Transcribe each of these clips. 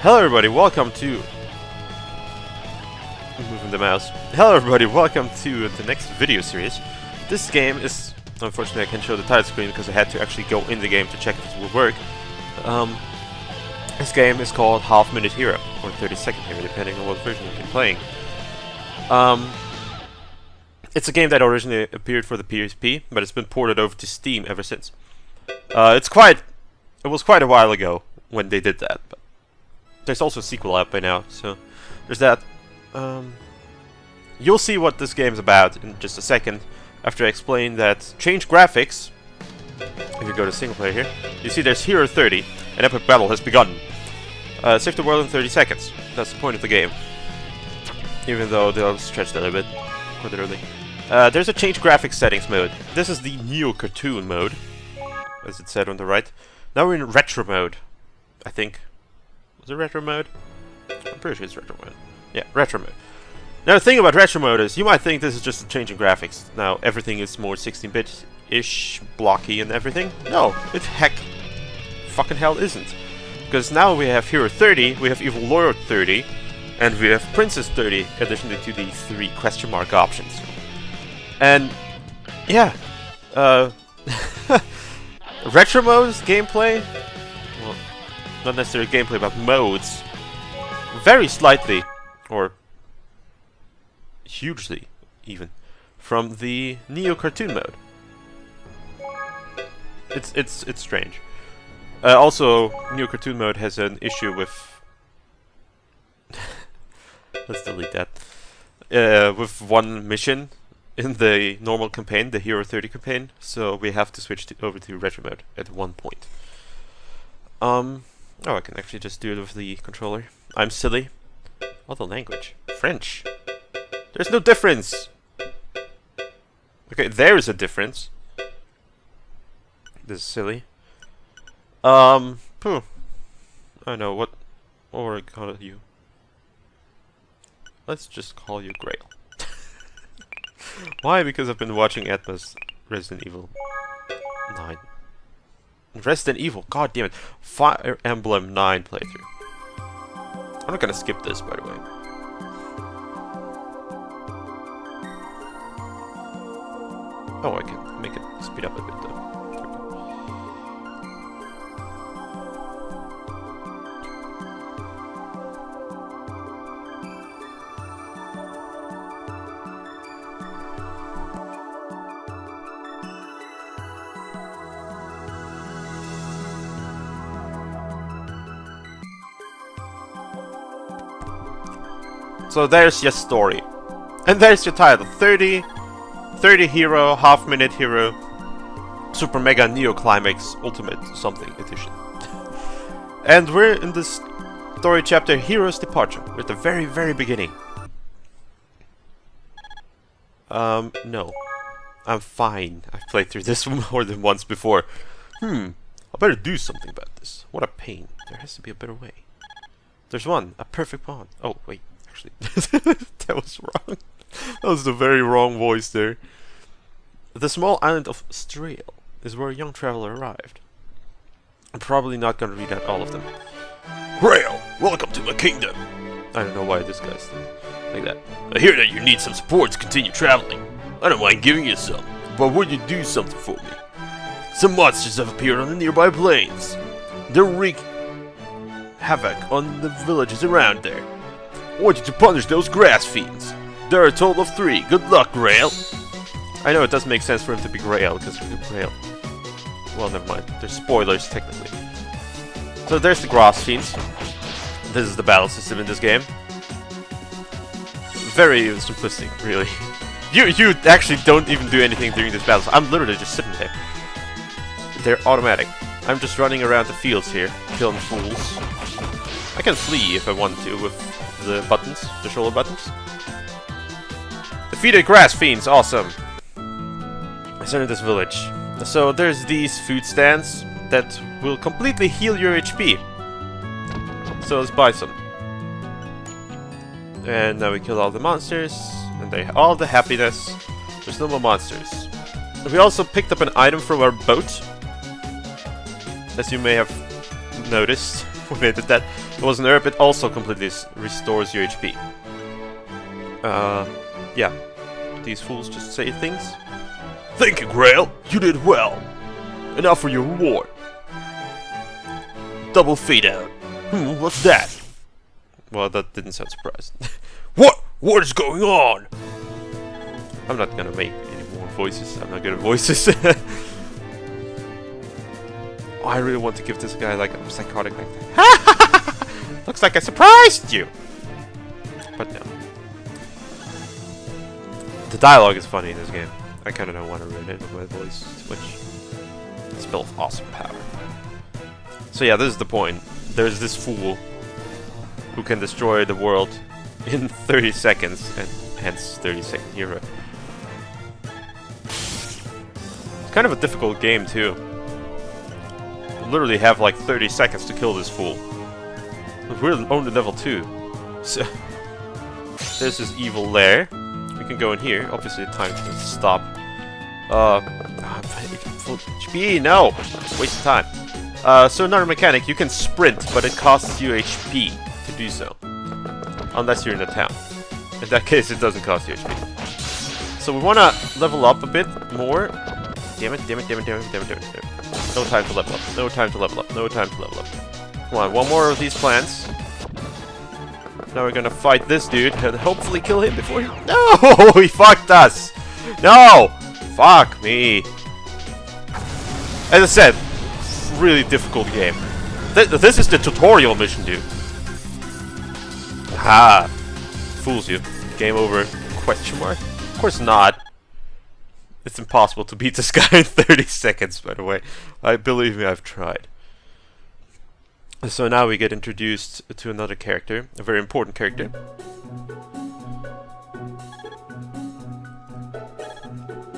Hello everybody, welcome to... I'm moving the mouse. Hello everybody, welcome to the next video series. This game is... Unfortunately I can't show the title screen because I had to actually go in the game to check if it would work. This game is called Half Minute Hero, or 30-second Hero, depending on what version you've been playing. It's a game that originally appeared for the PSP, but it's been ported over to Steam ever since. It was quite a while ago when they did that, but there's also a sequel out by now, so there's that. You'll see what this game's about in just a second, after I explain that change graphics. If you go to single player here, you see there's Hero 30, an epic battle has begun. Save the world in 30 seconds. That's the point of the game. Even though they'll stretch that a bit, quite literally. There's a change graphics settings mode. This is the Neo Cartoon mode, as it said on the right. Now we're in retro mode, I think. Was it retro mode? I'm pretty sure it's retro mode. Yeah, retro mode. Now the thing about retro mode is, you might think this is just a change in graphics. Now everything is more 16-bit-ish, blocky and everything. No, it fucking hell isn't. Because now we have Hero 30, we have Evil Lord 30, and we have Princess 30, additionally to the 3 question mark options. And, yeah, retro modes gameplay, well, not necessarily gameplay, but modes, very slightly, or hugely even, from the Neo Cartoon mode. It's strange. Also, Neo Cartoon mode has an issue with... Let's delete that. With one mission in the normal campaign, the Hero 30 campaign, so we have to switch over to retro mode at one point. Oh, I can actually just do it with the controller. I'm silly. Other language. French. There's no difference! Okay, there is a difference. This is silly. I know what call you. Let's just call you Grail. Why? Because I've been watching Atmos Resident Evil 9. Resident Evil, god damn it. Fire Emblem 9 playthrough. I'm not gonna skip this, by the way. Oh, I can make it speed up a bit though. So there's your story. And there's your title. 30 Hero, Half Minute Hero, Super Mega Neo Climax Ultimate something edition. And we're in this story chapter, Hero's Departure, with the very, very beginning. No. I'm fine. I've played through this more than once before. I better do something about this. What a pain. There has to be a better way. There's one. A perfect pawn. Oh, wait. Actually, that was wrong. That was the very wrong voice there. The small island of Strail is where a young traveler arrived. I'm probably not gonna read out all of them. Grail, welcome to my kingdom. I don't know why this guy's like that. I hear that you need some support to continue traveling. I don't mind giving you some, but would you do something for me? Some monsters have appeared on the nearby plains. They'll wreak havoc on the villages around there. I want you to punish those grass fiends. There are a total of 3. Good luck, Grail. I know it doesn't make sense for him to be Grail, because he's Grail. Well, never mind. There's spoilers, technically. So there's the grass fiends. This is the battle system in this game. Very simplistic, really. You actually don't even do anything during this battle. I'm literally just sitting there. They're automatic. I'm just running around the fields here, killing fools. I can flee if I want to with the buttons, the shoulder buttons. Defeated grass fiends, awesome. I entered this village. So there's these food stands that will completely heal your HP. So let's buy some. And now we kill all the monsters, and they all the happiness. There's no more monsters. We also picked up an item from our boat. As you may have noticed when I did that. It was an herb, it also completely restores your HP. Yeah. These fools just say things. Thank you, Grail. You did well. And now for your reward. Double fade out. What's that? Well, that didn't sound surprised. What? What is going on? I'm not gonna make any more voices. I'm not good at voices. Oh, I really want to give this guy like a psychotic like that. Looks like I surprised you. But no. The dialogue is funny in this game. I kind of don't want to ruin it with my voice too much. Spell of awesome power. So yeah, this is the point. There's this fool who can destroy the world in 30 seconds, and hence 30-second hero. It's kind of a difficult game too. You literally have like 30 seconds to kill this fool. We're only level 2. So there's this evil lair. We can go in here. Obviously, time to stop. Full HP? No! Waste of time. So another mechanic, you can sprint, but it costs you HP to do so. Unless you're in a town. In that case, it doesn't cost you HP. So we want to level up a bit more. Damn it, damn it, damn it, damn it, damn it, damn it. No time to level up. No time to level up. No time to level up. Come on, one more of these plants. Now we're gonna fight this dude and hopefully kill him before he... No! He fucked us! No! Fuck me. As I said, really difficult game. This is the tutorial mission, dude. Ha! Fools you. Game over. Question mark? Of course not. It's impossible to beat this guy in 30 seconds, by the way. Believe me, I've tried. So now we get introduced to another character, a very important character.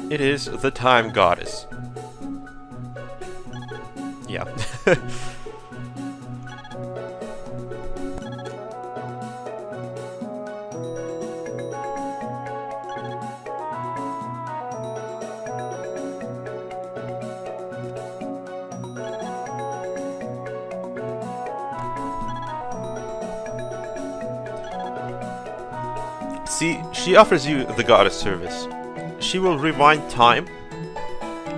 It is the Time Goddess. Yeah. See, she offers you the goddess service. She will rewind time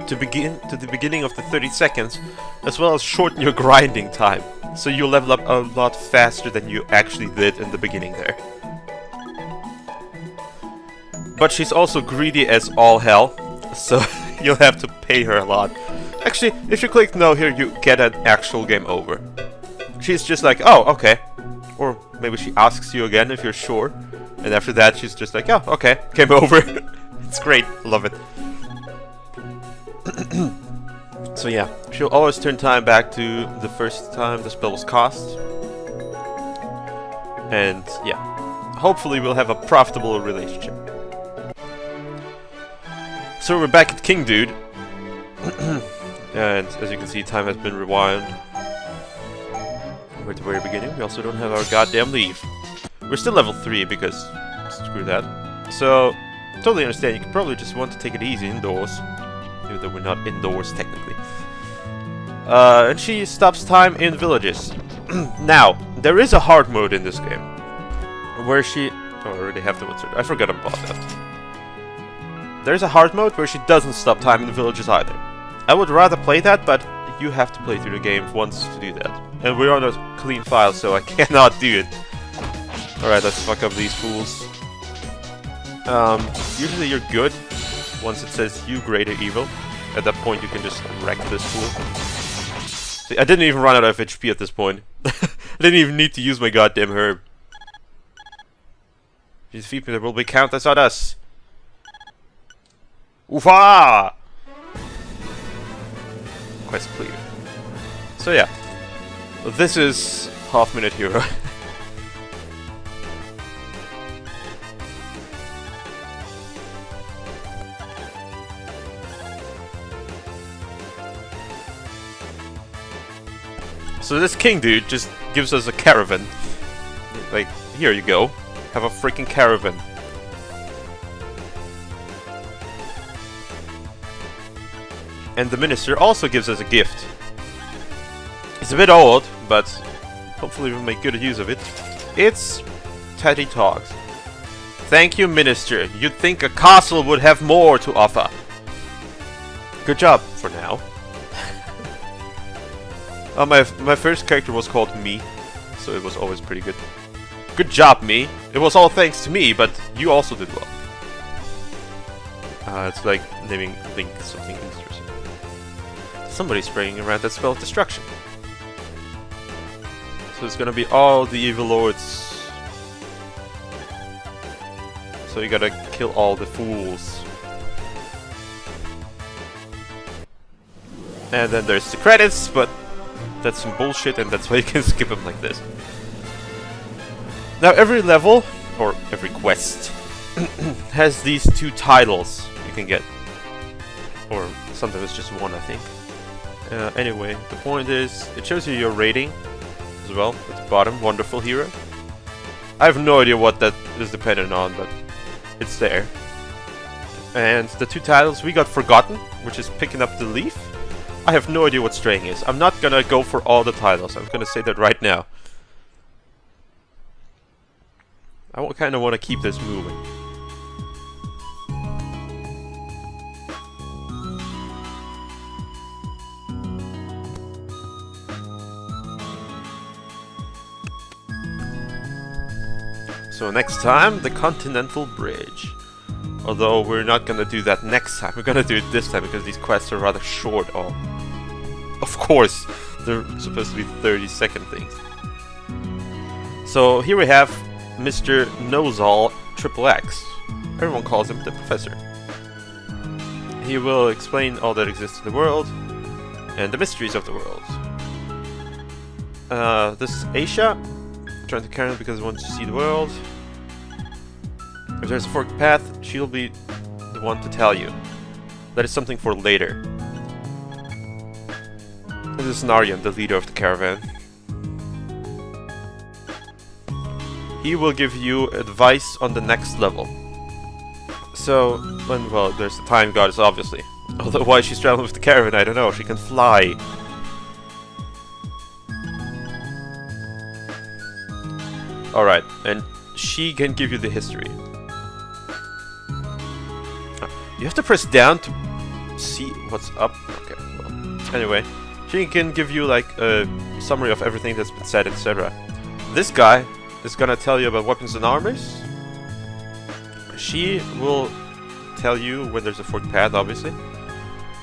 to the beginning of the 30 seconds, as well as shorten your grinding time, so you'll level up a lot faster than you actually did in the beginning there. But she's also greedy as all hell, so you'll have to pay her a lot. Actually, if you click no here, you get an actual game over. She's just like, oh, okay. Or maybe she asks you again if you're sure. And after that, she's just like, oh, okay, game over. It's great, love it. So yeah, she'll always turn time back to the first time the spell was cast. And yeah, hopefully we'll have a profitable relationship. So we're back at King Dude. And as you can see, time has been rewound. We're at the very beginning. We also don't have our goddamn leave. We're still level 3 because screw that. So, totally understand. You could probably just want to take it easy indoors. Even though we're not indoors technically. And she stops time in villages. Now, there is a hard mode in this game. Where she... Oh, I already have the wizard. I forgot about that. There's a hard mode where she doesn't stop time in the villages either. I would rather play that, but you have to play through the game once to do that. And we're on a clean file, so I cannot do it. Alright, let's fuck up these fools. Usually you're good once it says you greater evil. At that point you can just wreck this fool. See, I didn't even run out of HP at this point. I didn't even need to use my goddamn herb. If you defeat me, there will be countess on us. Oofa! Quest clear. So yeah, this is half-minute hero. So this king dude just gives us a caravan. Like, here you go. Have a freaking caravan. And the minister also gives us a gift. It's a bit old, but Hopefully we'll make good use of it. It's Teddy Talks. Thank you, Minister. You'd think a castle would have more to offer. Good job, for now. My first character was called Me, so it was always pretty good. Good job, Me. It was all thanks to me, but you also did well. It's like naming Link something interesting. Somebody's spraying around that spell of destruction. So it's gonna be all the evil lords. So you gotta kill all the fools. And then there's the credits, but that's some bullshit, and that's why you can skip them like this. Now every level, or every quest, has these 2 titles you can get. Or sometimes it's just 1, I think. Anyway, the point is, it shows you your rating as well, at the bottom, Wonderful Hero. I have no idea what that is dependent on, but it's there. And the 2 titles, we got Forgotten, which is picking up the leaf. I have no idea what Straying is. I'm not gonna go for all the titles, I'm gonna say that right now. I kinda wanna keep this moving. So next time, the Continental Bridge. Although we're not gonna do that next time, we're gonna do it this time because these quests are rather short. Oh, of course, they're supposed to be 30-second things. So here we have Mr. Knows-All XXX. Everyone calls him the Professor. He will explain all that exists in the world and the mysteries of the world. This is Aisha, trying to carry him because he wants to see the world. If there's a forked path, she'll be the one to tell you. That is something for later. This is Naryan, the leader of the caravan. He will give you advice on the next level. So, well, there's the time goddess, obviously. Although why she's traveling with the caravan, I don't know. She can fly. Alright, and she can give you the history. You have to press down to see what's up. Okay, well, anyway. She can give you like a summary of everything that's been said, etc. This guy is gonna tell you about weapons and armors. She will tell you when there's a forked path, obviously.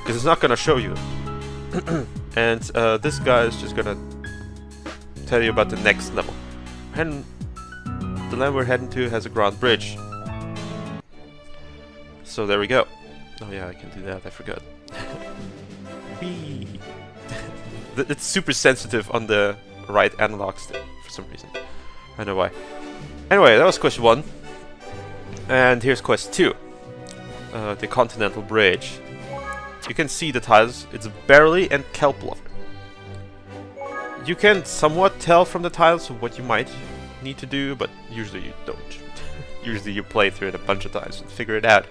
Because it's not gonna show you. And this guy is just gonna tell you about the next level. And the land we're heading to has a grand bridge. So there we go. Oh yeah, I can do that, I forgot. Whee! It's super sensitive on the right analog stick for some reason. I know why. Anyway, that was quest 1. And here's quest 2. The Continental Bridge. You can see the tiles. It's Barley and Kelp Lover. You can somewhat tell from the tiles what you might need to do, but usually you don't. Usually you play through it a bunch of times and figure it out.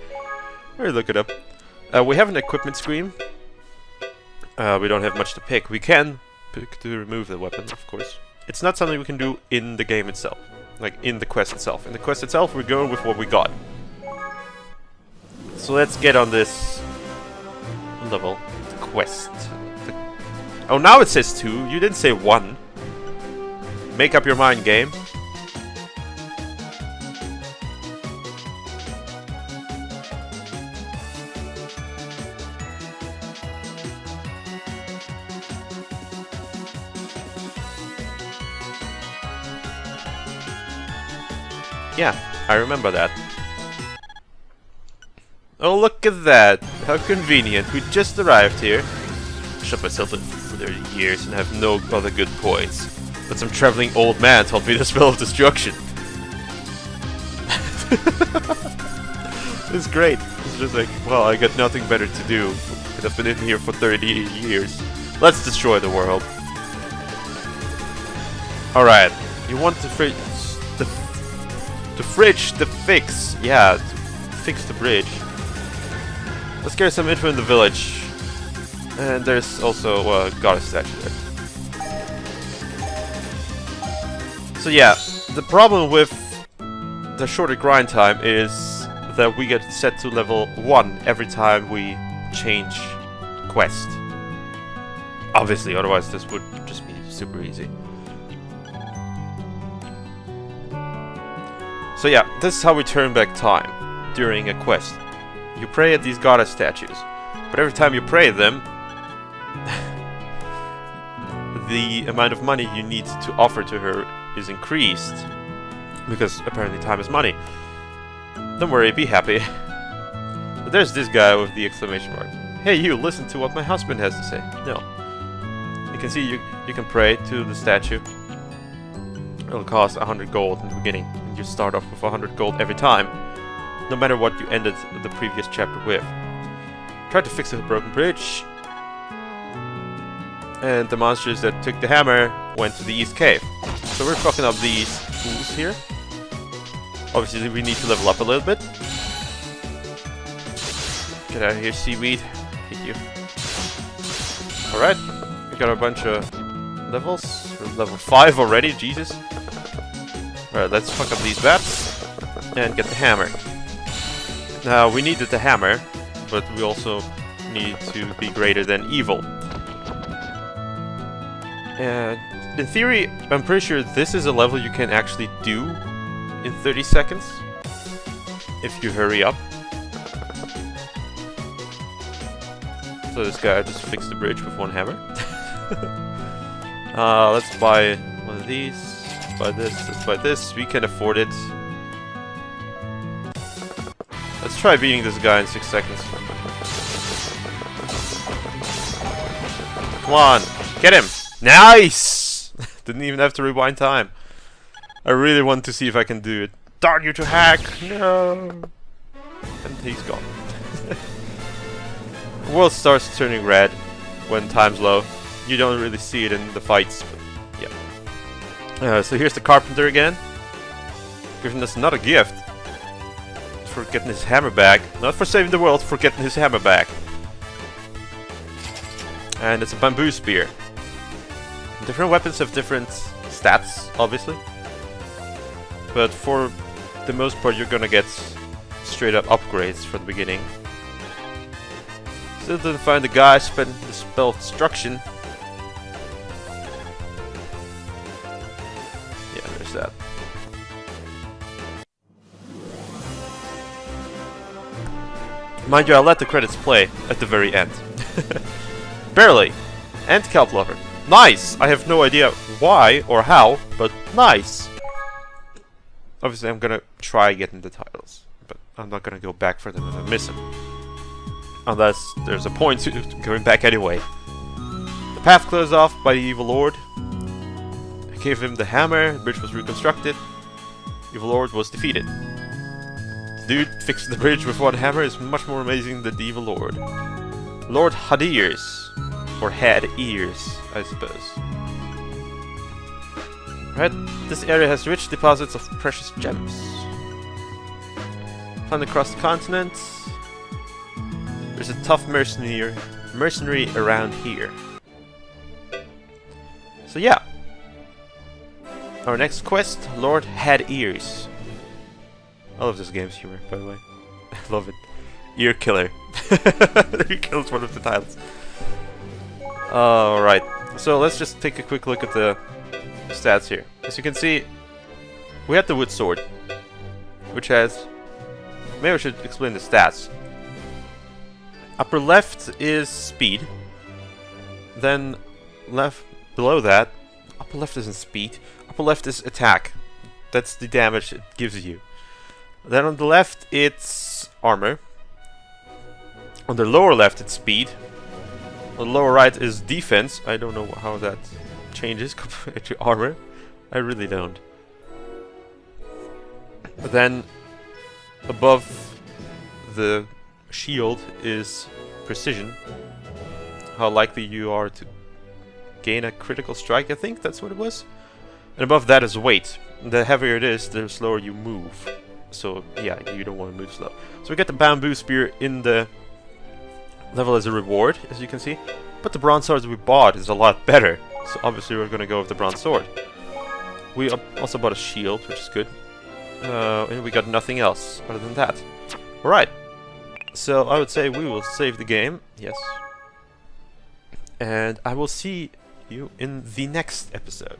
Or look it up. We have an equipment screen. We don't have much to pick. We can pick to remove the weapon, of course. It's not something we can do in the game itself. Like, in the quest itself. In the quest itself, we're going with what we got. So let's get on this level. The quest. Oh, now it says 2. You didn't say 1. Make up your mind, game. Yeah, I remember that. Oh, look at that! How convenient. We just arrived here. Shut myself in for 30 years and have no other good points. But some traveling old man told me the spell of destruction. It's great. It's just like, well, I got nothing better to do. And I've been in here for 30 years. Let's destroy the world. Alright. You want to fix. Yeah, to fix the bridge. Let's get some info in the village. And there's also a goddess statue there. So yeah, the problem with the shorter grind time is that we get set to level 1 every time we change quest. Obviously, otherwise this would just be super easy. So yeah, this is how we turn back time during a quest. You pray at these goddess statues, but every time you pray them, the amount of money you need to offer to her is increased, because apparently time is money. Don't worry, be happy. But there's this guy with the exclamation mark. Hey you, listen to what my husband has to say. No. You can see you can pray to the statue. It'll cost 100 gold in the beginning, and you start off with 100 gold every time, no matter what you ended the previous chapter with. Try to fix the broken bridge, and the monsters that took the hammer went to the East Cave. So we're fucking up these fools here. Obviously we need to level up a little bit. Get out of here, seaweed. Hate you. Alright, we got a bunch of levels. We're level 5 already, Jesus. Alright, let's fuck up these bats and get the hammer. Now, we needed the hammer, but we also need to be greater than evil. And in theory, I'm pretty sure this is a level you can actually do in 30 seconds if you hurry up. So this guy just fixed the bridge with one hammer. Let's buy one of these. Let's buy this. Let's buy this. We can afford it. Let's try beating this guy in 6 seconds. Come on, get him! Nice! Didn't even have to rewind time. I really want to see if I can do it. Darn you to hack! No! And he's gone. The world starts turning red when time's low. You don't really see it in the fights, but yeah. So here's the carpenter again, giving us another gift for getting his hammer back. Not for saving the world, for getting his hammer back. And it's a bamboo spear. Different weapons have different stats, obviously. But for the most part, you're gonna get straight up upgrades from the beginning. Still didn't find the guy spending the spell of destruction. Yeah, there's that. Mind you, I let the credits play at the very end. Barely. And Kelp Lover. Nice! I have no idea why or how, but nice! Obviously I'm gonna try getting the titles, but I'm not gonna go back for them if I miss them. Unless there's a point to going back anyway. The path closed off by the Evil Lord. I gave him the hammer, the bridge was reconstructed. Evil Lord was defeated. The dude fixed the bridge with one hammer is much more amazing than the Evil Lord. Lord had ears. Or had ears, I suppose. Right, this area has rich deposits of precious gems. Found across the continent. There's a tough mercenary around here. So yeah. Our next quest, Lord Had Ears. I love this game's humor, by the way. I love it. Ear Killer. Ear Killer is one of the titles. Alright, so let's just take a quick look at the stats here. As you can see, we have the wood sword, which has... Maybe I should explain the stats. Upper left is speed. Then left below that, upper left isn't speed. Upper left is attack. That's the damage it gives you. Then on the left it's armor. On the lower left it's speed. On the lower right is defense. I don't know how that changes compared to armor. I really don't. But then above the shield is precision. How likely you are to gain a critical strike, I think that's what it was. And above that is weight. The heavier it is, the slower you move. So yeah, you don't want to move slow. So we get the bamboo spear in the level as a reward, as you can see. But the bronze sword we bought is a lot better. So obviously we're going to go with the bronze sword. We also bought a shield, which is good. And we got nothing else other than that. Alright. So I would say we will save the game. Yes. And I will see you in the next episode.